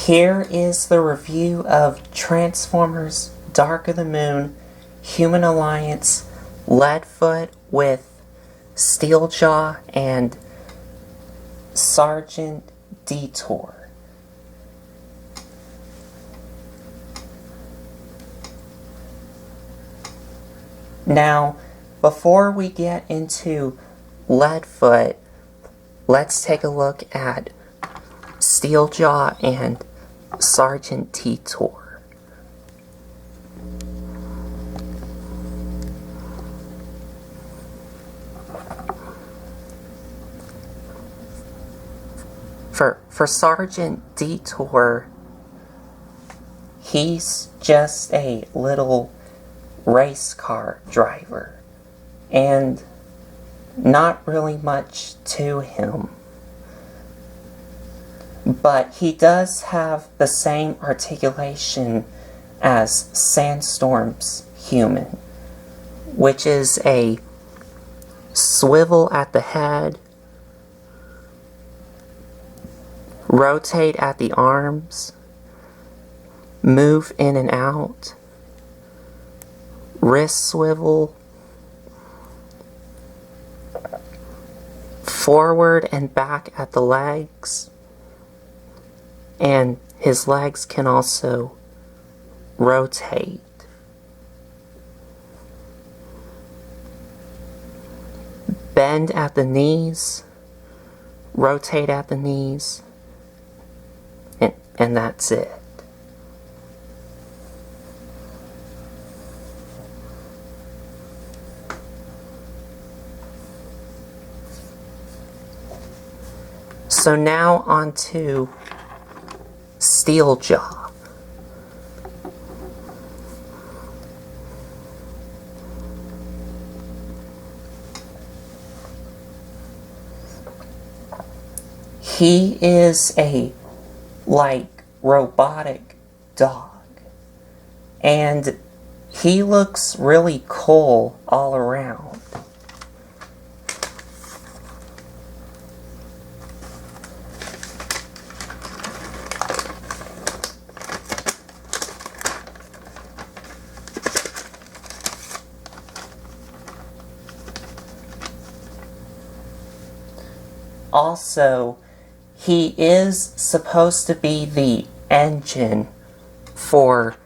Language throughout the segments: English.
Here is the review of Transformers Dark of the Moon Human Alliance Leadfoot with Steeljaw and Seargent Detour. Now, before we get into Leadfoot, let's take a look at Steeljaw and Seargent Detour. For Seargent Detour, he's just a little race car driver, and not really much to him. But he does have the same articulation as Sandstorm's human, which is a swivel at the head, rotate at the arms, move in and out, wrist swivel, forward and back at the legs, and his legs can also rotate. Bend at the knees, rotate at the knees, and that's it. So now on to Steeljaw. He is a robotic dog, and he looks really cool all around. Also, he is supposed to be the engine for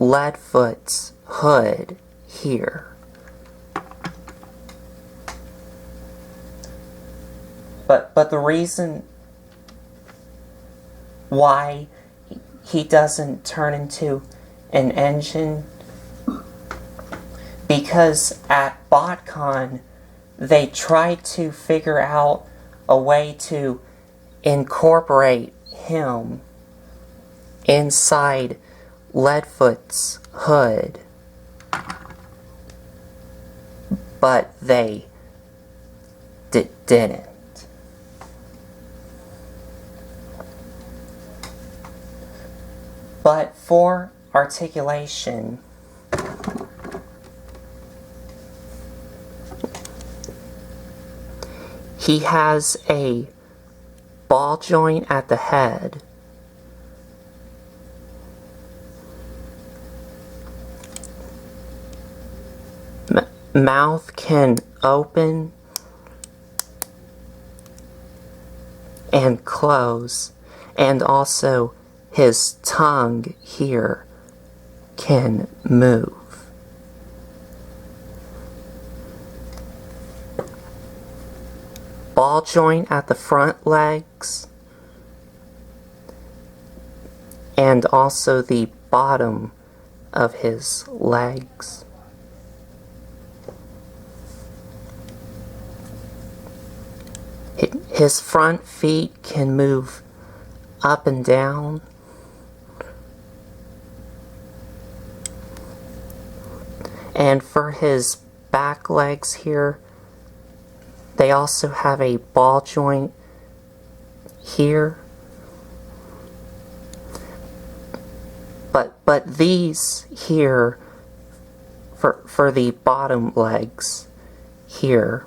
Leadfoot's hood here. But the reason why he doesn't turn into an engine, because at BotCon they tried to figure out a way to incorporate him inside Leadfoot's hood, but they didn't. But for articulation, he has a ball joint at the head, mouth can open and close, and also his tongue here can move. Ball joint at the front legs, and also the bottom of his legs. His front feet can move up and down. And for his back legs here, they also have a ball joint here. But these here, for the bottom legs here,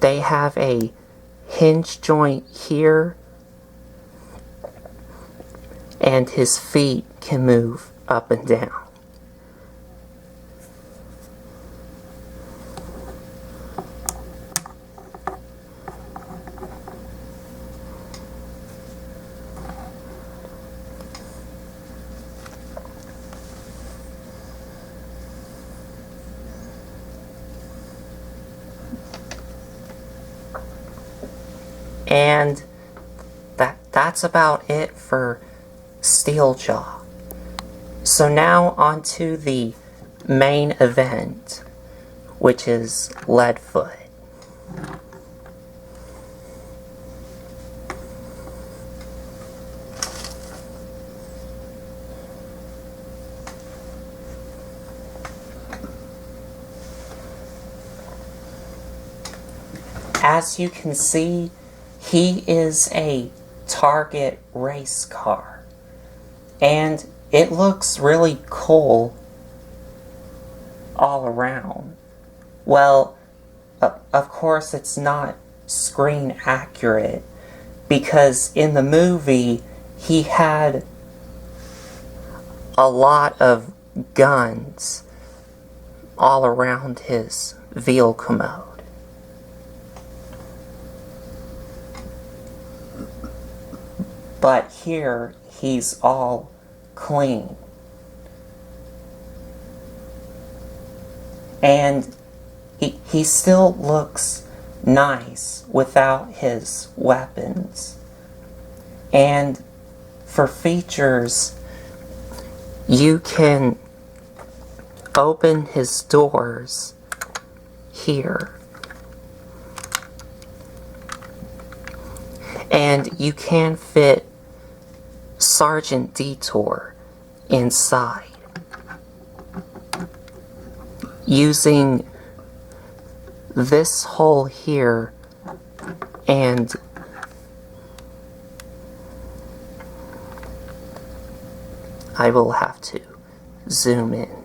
they have a hinge joint here and his feet can move up and down. And that's about it for Steeljaw. So now on to the main event, which is Leadfoot. As you can see, he is a Target race car, and it looks really cool all around. Well, of course it's not screen accurate, because in the movie he had a lot of guns all around his vehicle mode. But here, he's all clean. And he still looks nice without his weapons. And for features, you can open his doors here. And you can fit Seargent Detour inside using this hole here, and I will have to zoom in.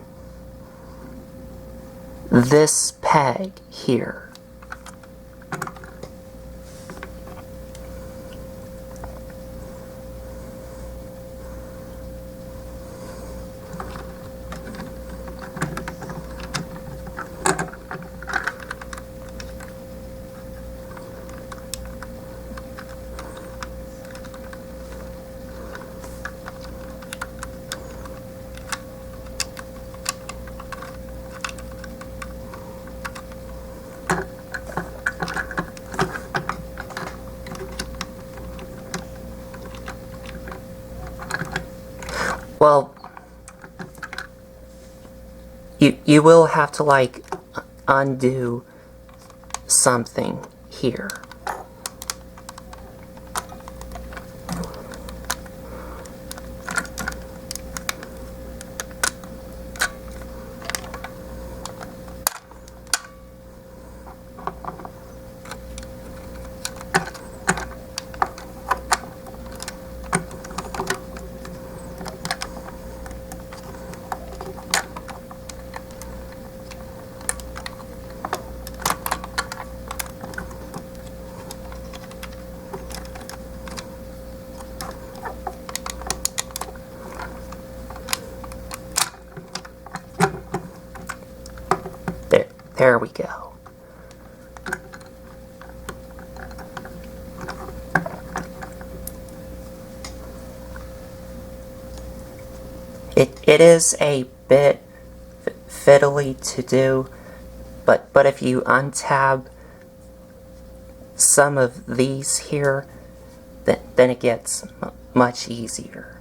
This peg here. Well, you will have to, like, undo something here. There we go. It is a bit fiddly to do, but if you untab some of these here, then it gets much easier.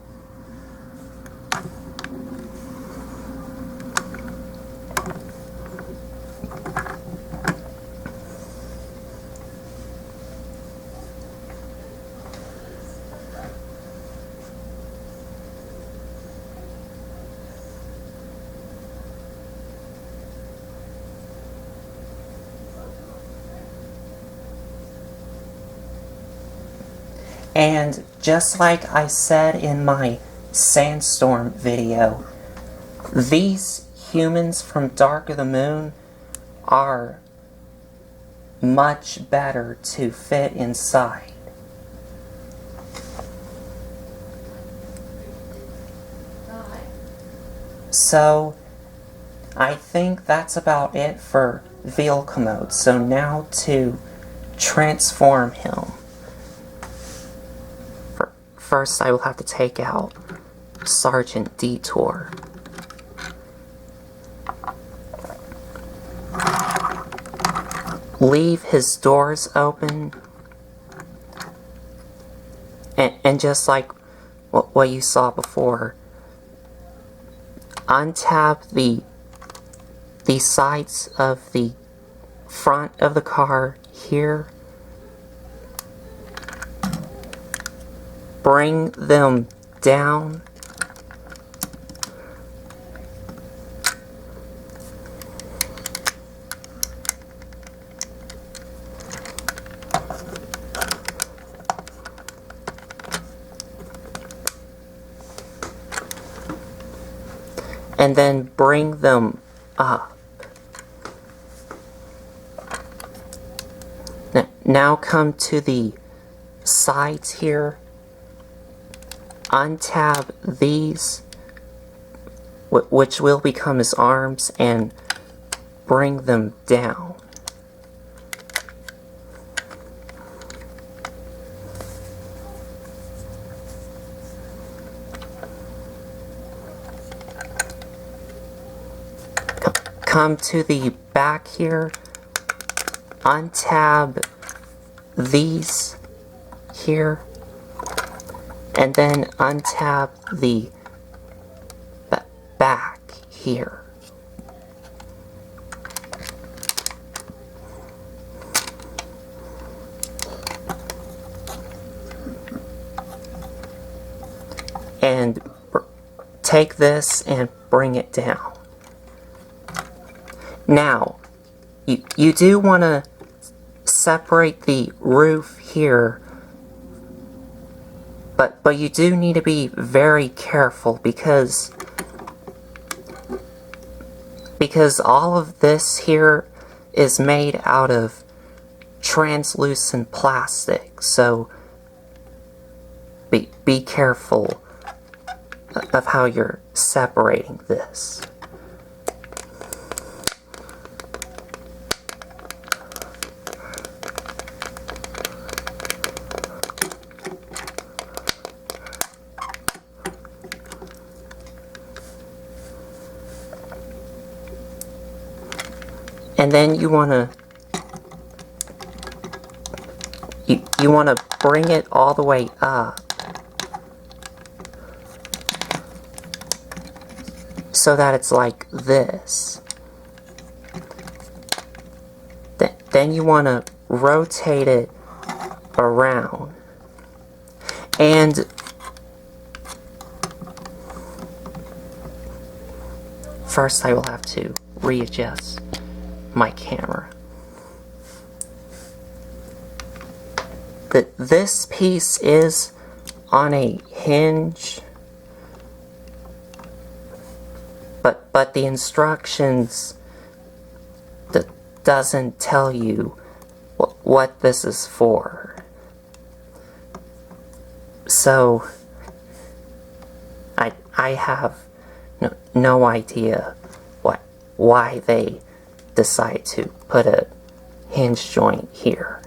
And just like I said in my Sandstorm video, these humans from Dark of the Moon are much better to fit inside. So I think that's about it for vehicle mode. So now to transform him. First I will have to take out Seargent Detour. Leave his doors open, and just like what you saw before, untap the sides of the front of the car here, bring them down, and then bring them up. Now come to the sides here, untab these, which will become his arms, and bring them down. Come to the back here, untab these here, and then untab the back here. And take this and bring it down. Now, you do want to separate the roof here, but you do need to be very careful because all of this here is made out of translucent plastic, so be careful of how you're separating this. And then you wanna bring it all the way up so that it's like this. Then you wanna rotate it around. And first I will have to readjust my camera. This piece is on a hinge, but the instructions doesn't tell you what this is for. So I have no idea why they decide to put a hinge joint here.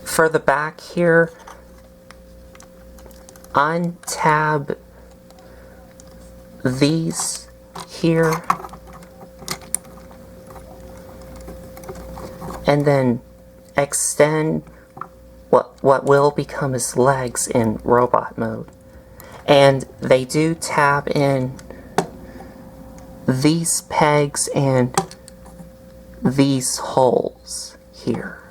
For the back here, untab these here, and then extend what will become his legs in robot mode. And they do tab in these pegs and these holes here.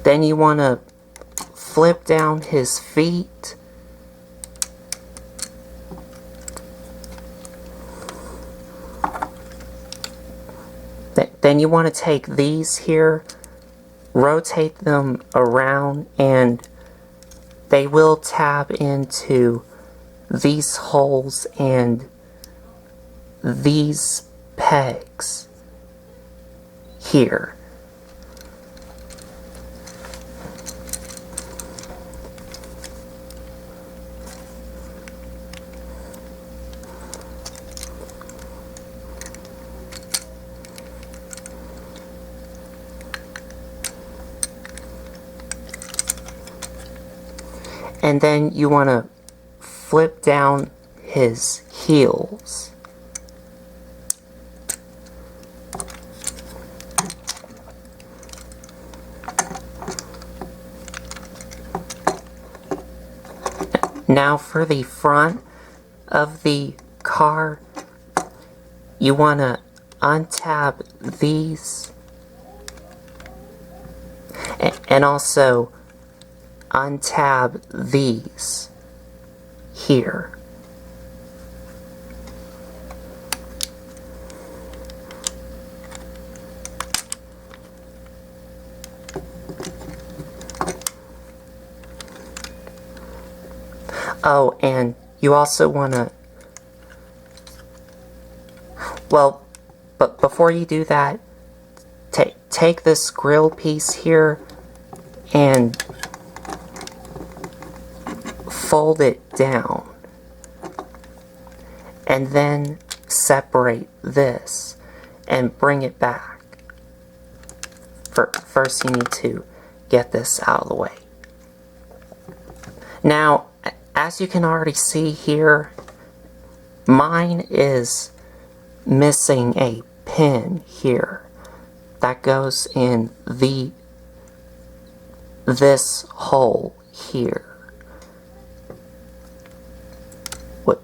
Then you want to flip down his feet. Then you want to take these here, rotate them around, and they will tab into these holes and these pegs here. And then you want to flip down his heels. Now for the front of the car, you want to untab these and also untab these here. Oh, and you also want to, well, but before you do that, take this grill piece here and fold it down, and then separate this and bring it back. First you need to get this out of the way. Now, as you can already see here, mine is missing a pin here that goes in this hole here,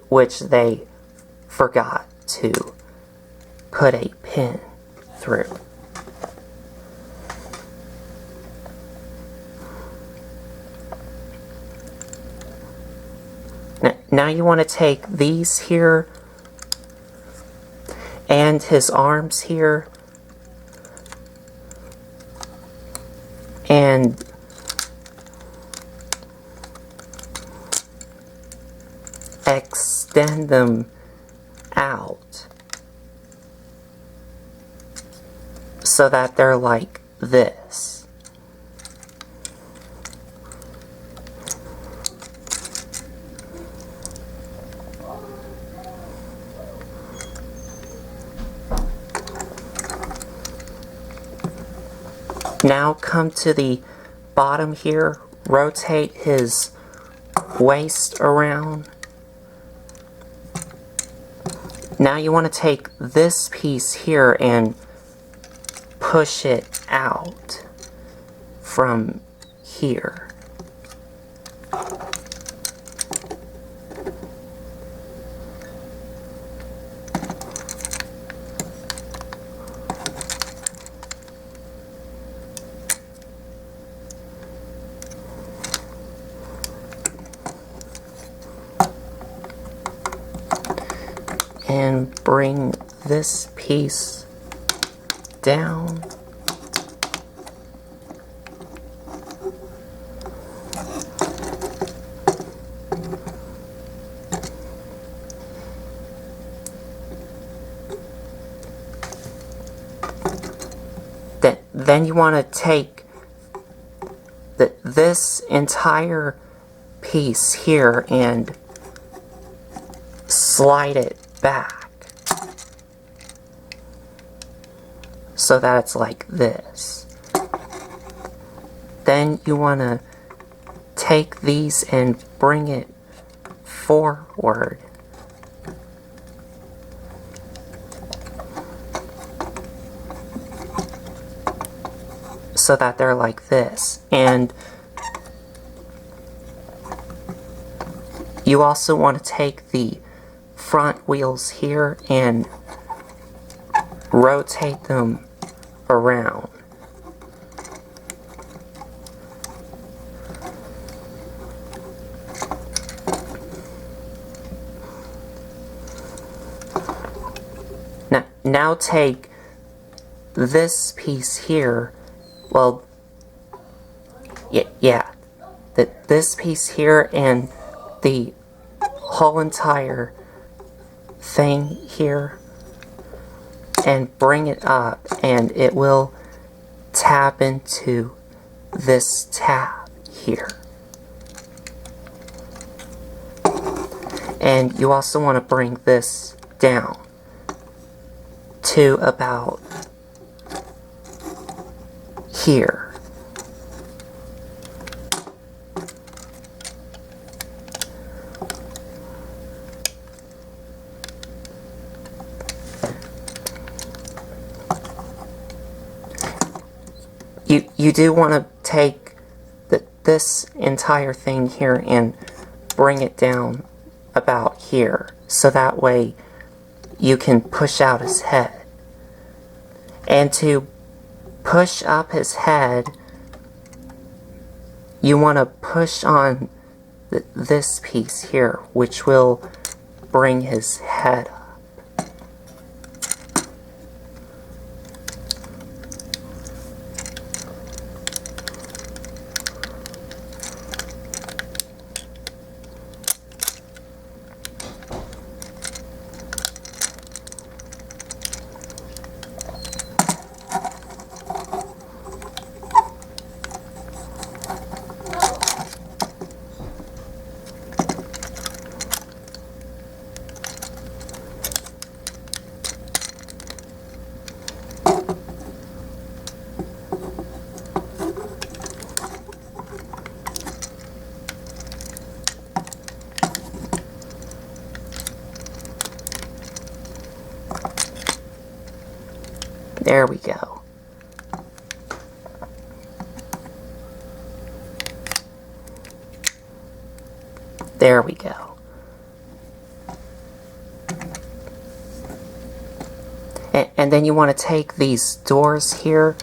which they forgot to put a pin through. Now you want to take these here and his arms here and extend them out so that they're like this. Now come to the bottom here, rotate his waist around. Now you want to take this piece here and push it out from here. And bring this piece down. Then you want to take this entire piece here and slide it back so that it's like this. Then you want to take these and bring it forward so that they're like this. And you also want to take the front wheels here and rotate them around. now take this piece here, well, yeah, this piece here and the whole entire thing here, and bring it up, and it will tap into this tab here. And you also want to bring this down to about here. You do want to take this entire thing here and bring it down about here, so that way you can push out his head. And to push up his head, you want to push on this piece here, which will bring his head up. There we go. There we go. And then you want to take these doors here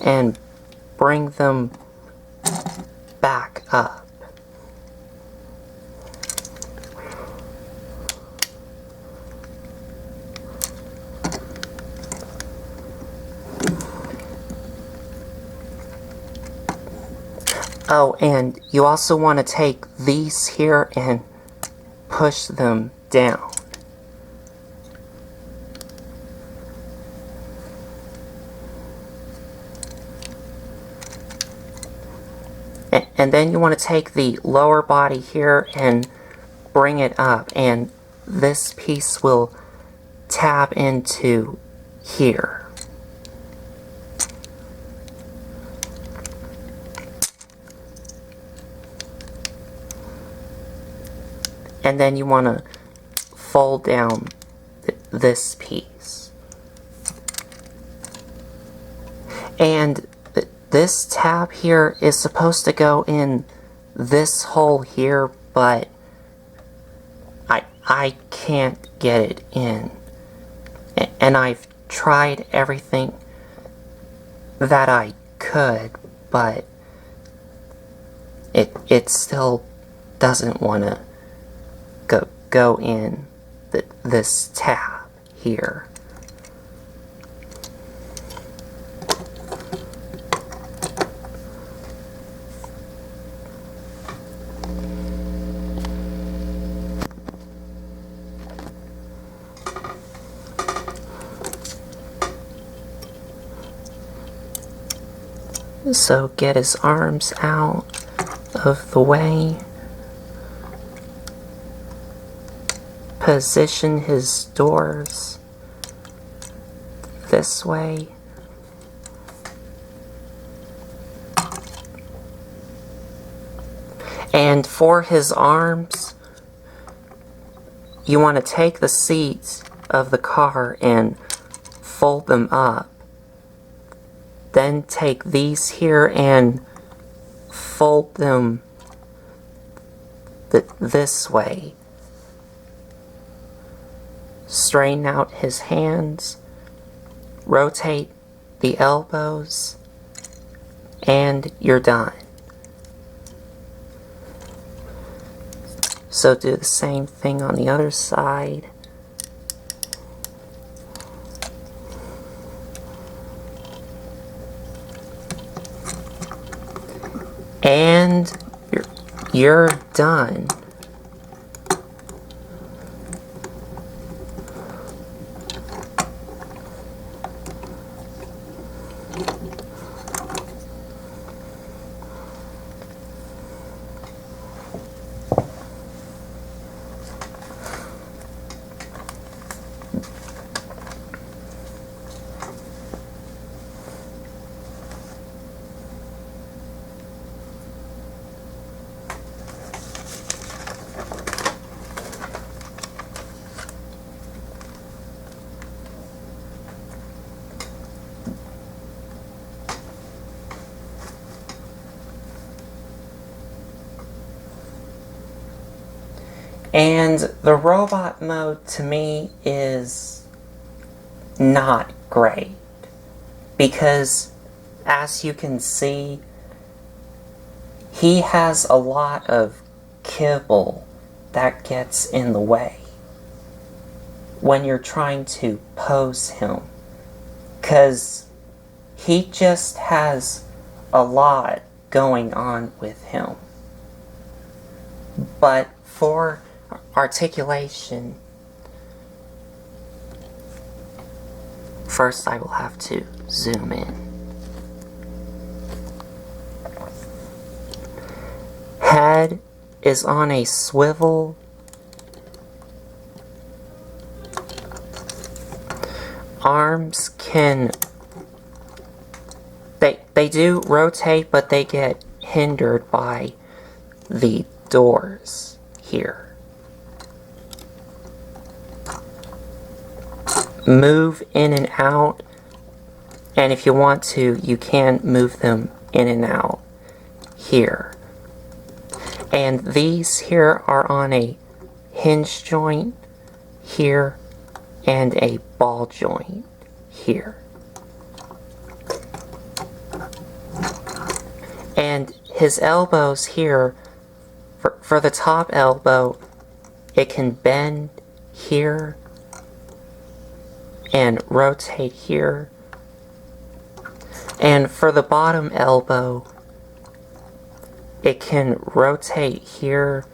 and bring them back up. Oh, and you also want to take these here and push them down. And then you want to take the lower body here and bring it up, and this piece will tap into here. And then you want to fold down this piece. And this tab here is supposed to go in this hole here, but I can't get it in. And I've tried everything that I could, but it still doesn't want to go in this tab here. So get his arms out of the way. Position his doors this way. And for his arms, you want to take the seats of the car and fold them up. Then take these here and fold them this way. Straighten out his hands, rotate the elbows, and you're done. So do the same thing on the other side. And you're done. And the robot mode to me is not great because, as you can see, he has a lot of kibble that gets in the way when you're trying to pose him, because he just has a lot going on with him. But for articulation, first I will have to zoom in. Head is on a swivel. Arms can, they do rotate, but they get hindered by the doors here. Move in and out, and if you want to, you can move them in and out here. And these here are on a hinge joint here and a ball joint here. And his elbows here, for the top elbow, it can bend here and rotate here. And for the bottom elbow, it can rotate here,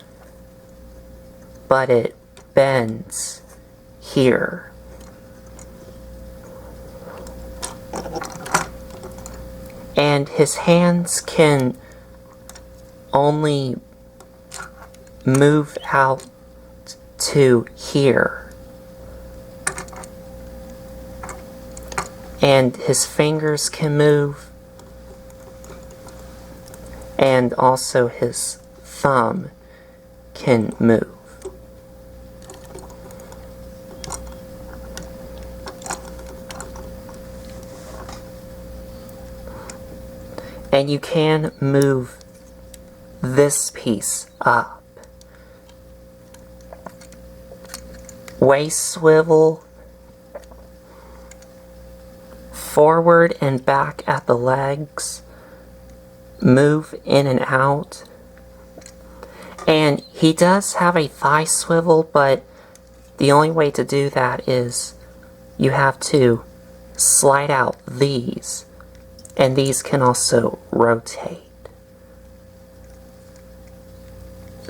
but it bends here. And his hands can only move out to here. And his fingers can move, and also his thumb can move. And you can move this piece up. Waist swivel, forward and back at the legs, move in and out. And he does have a thigh swivel, but the only way to do that is you have to slide out these, and these can also rotate.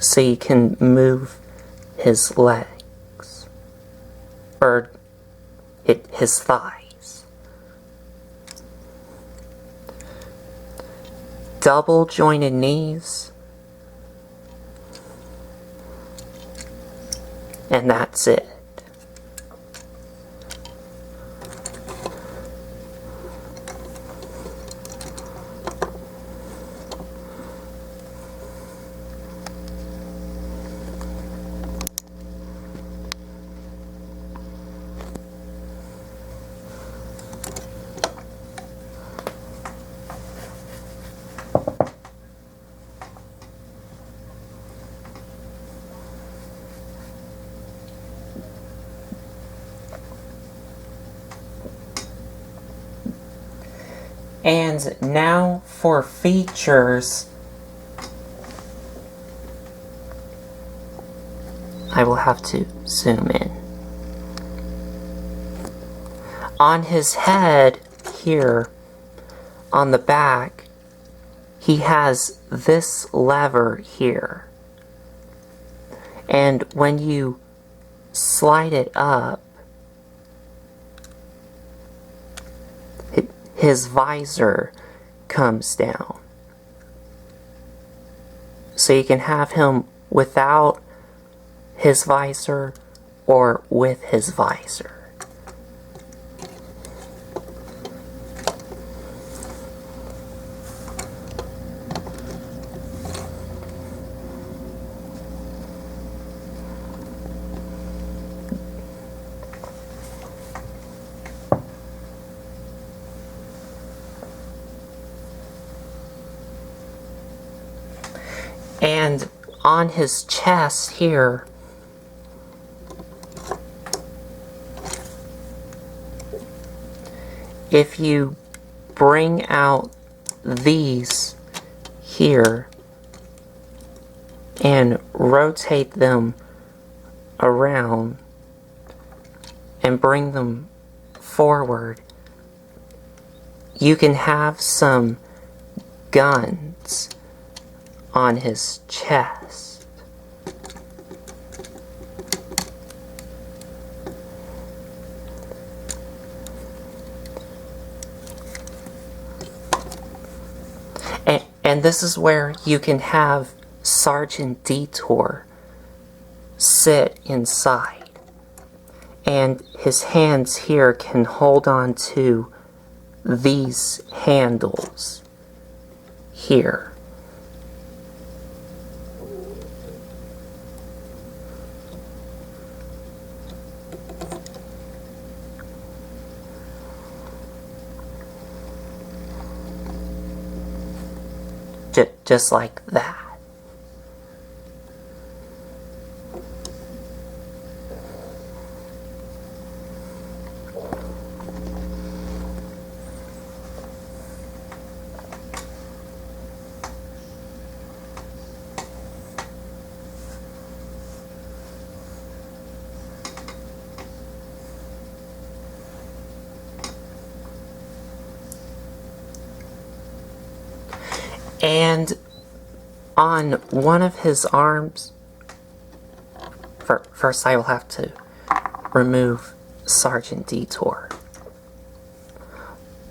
So you can move his legs, or his thighs. Double jointed knees, and that's it. And now for features, I will have to zoom in. On his head here, on the back, he has this lever here. And when you slide it up, his visor comes down. So you can have him without his visor or with his visor. And on his chest here, if you bring out these here and rotate them around and bring them forward, you can have some guns on his chest. And this is where you can have Seargent Detour sit inside. And his hands here can hold on to these handles here. Just like that. And on one of his arms, first I will have to remove Seargent Detour.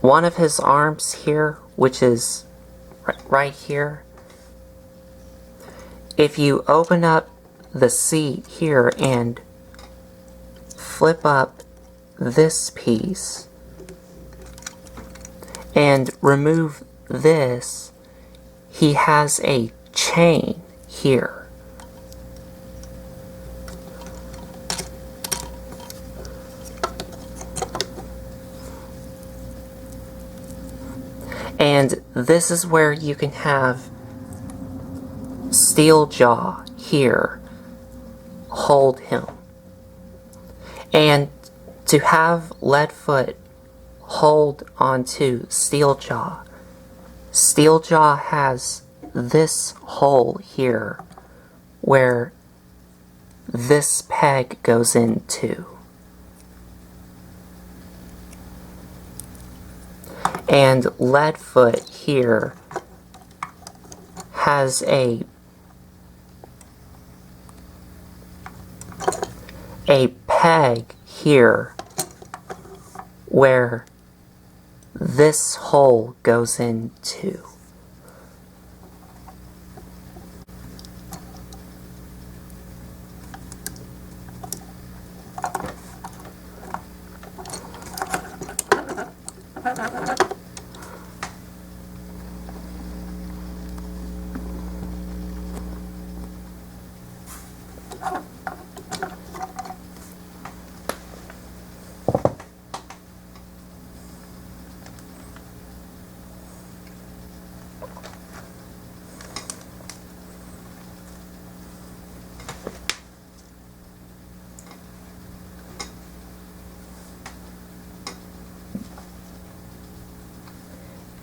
One of his arms here, which is right here, if you open up the seat here and flip up this piece and remove this, he has a chain here. And this is where you can have Steeljaw here hold him. And to have Leadfoot hold onto Steeljaw, Steeljaw has this hole here where this peg goes into. And Leadfoot here has a peg here where this hole goes into.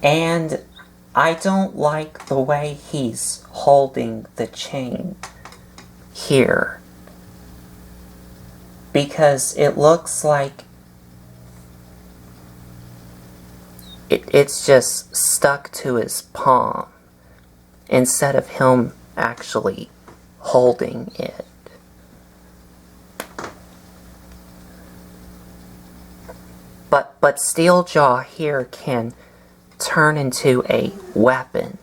And I don't like the way he's holding the chain here, because it looks like it's just stuck to his palm. instead of him actually holding it. But Steeljaw here can turn into a weapon.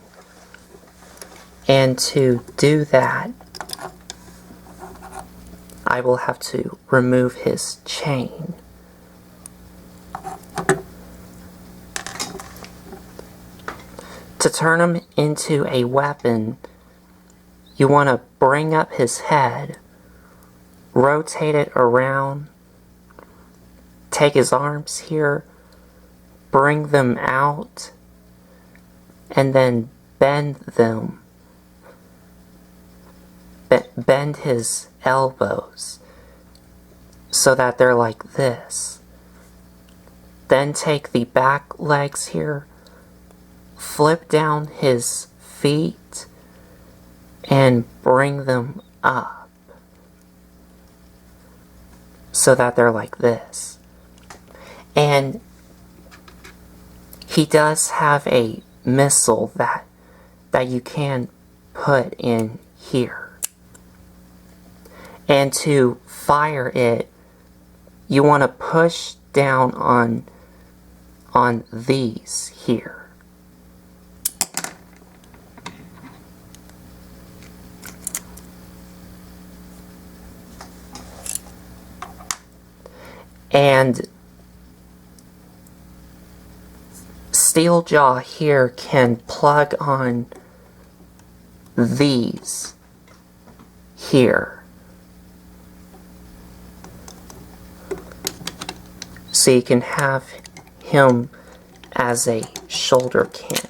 And to do that, I will have to remove his chain. To turn him into a weapon, you want to bring up his head, rotate it around, take his arms here, bring them out, and then bend them. Bend his elbows so that they're like this. Then take the back legs here, flip down his feet, and bring them up so that they're like this. And he does have a missile that you can put in here. And to fire it, you want to push down on these here. And Steeljaw here can plug on these here. So you can have him as a shoulder cannon.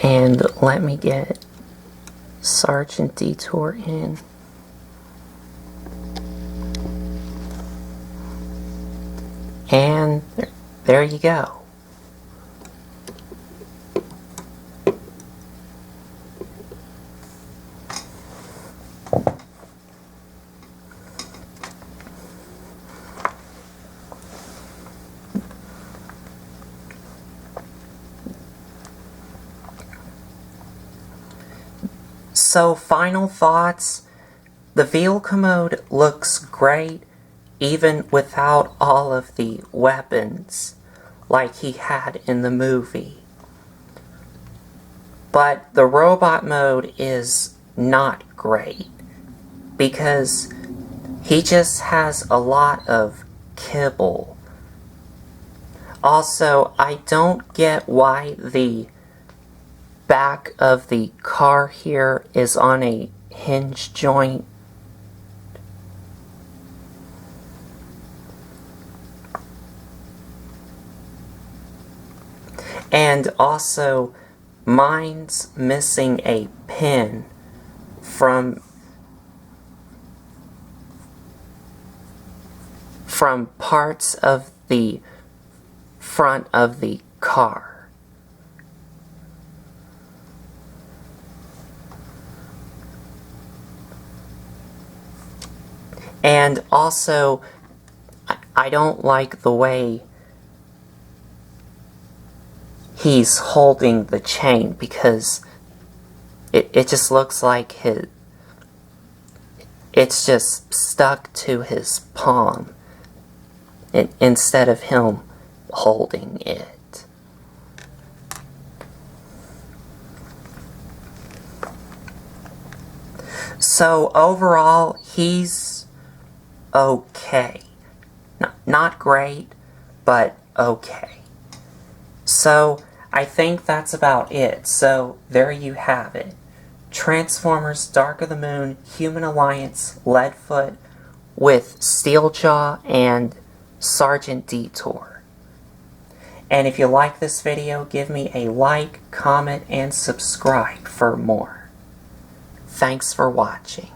And let me get Seargent Detour in. And there you go. So, final thoughts. The vehicle mode looks great, even without all of the weapons like he had in the movie. But the robot mode is not great because he just has a lot of kibble. Also, I don't get why the back of the car here is on a hinge joint. And also, mine's missing a pin from parts of the front of the car. And also, I don't like the way he's holding the chain because it just looks like it's just stuck to his palm instead of him holding it. So overall, he's okay. Not great, but okay. So I think that's about it. So there you have it. Transformers Dark of the Moon Human Alliance Leadfoot with Steeljaw and Seargent Detour. And if you like this video, give me a like, comment, and subscribe for more. Thanks for watching.